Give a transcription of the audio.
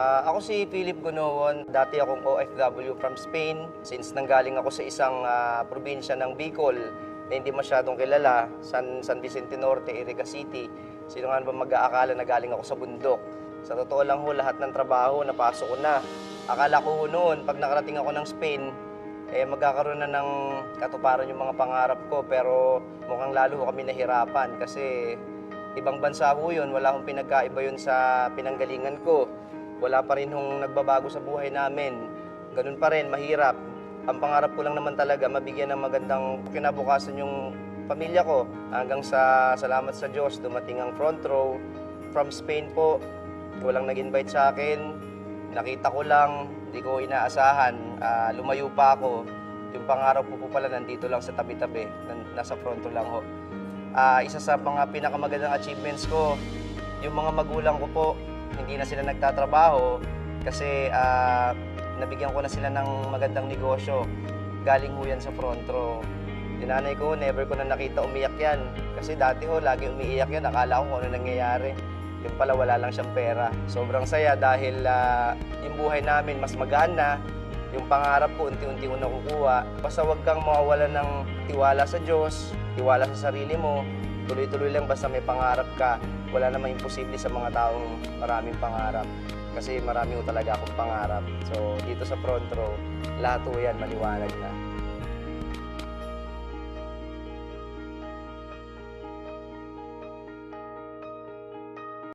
Ako si Philip Gonowon. Dati akong OFW from Spain. Since nanggaling ako sa isang probinsya ng Bicol na hindi masyadong kilala, San Vicente Norte, Iriga City. Sino nga ba mag-aakala na galing ako sa bundok? Sa totoo lang ho, lahat ng trabaho napasok ko na. Akala ko ho noon, pag nakarating ako ng Spain, magkakaroon na ng katuparan yung mga pangarap ko. Pero mukhang lalo ho kami nahirapan kasi ibang bansa ho yun. Wala akong pinagkaiba yun sa pinanggalingan ko. Wala pa rin hong nagbabago sa buhay namin. Ganun pa rin, mahirap. Ang pangarap ko lang naman talaga, mabigyan ng magandang kinabukasan yung pamilya ko. Hanggang sa salamat sa Diyos, dumating ang front row. From Spain po, walang nag-invite sa akin. Nakita ko lang, hindi ko inaasahan. Lumayo pa ako. Yung pangarap ko po pala nandito lang sa tabi-tabi. Nasa front row lang ho. Isa sa mga pinakamagandang achievements ko, yung mga magulang ko po, hindi na sila nagtatrabaho kasi nabigyan ko na sila ng magandang negosyo. Galing ho yan sa front row. Yung nanay ko, never ko na nakita umiyak yan. Kasi dati ho, lagi umiiyak yan. Akala ko kung ano nangyayari. Yung pala, wala lang siyang pera. Sobrang saya dahil yung buhay namin mas magaan na. Yung pangarap ko, unti-unti ko nakukuha. Basta huwag kang mawawala ng tiwala sa Diyos, tiwala sa sarili mo. Tuloy-tuloy lang basta may pangarap ka. Wala namang imposible sa mga taong maraming pangarap. Kasi marami ko talaga akong pangarap. So, dito sa front row, lahat po yan maliwanag na.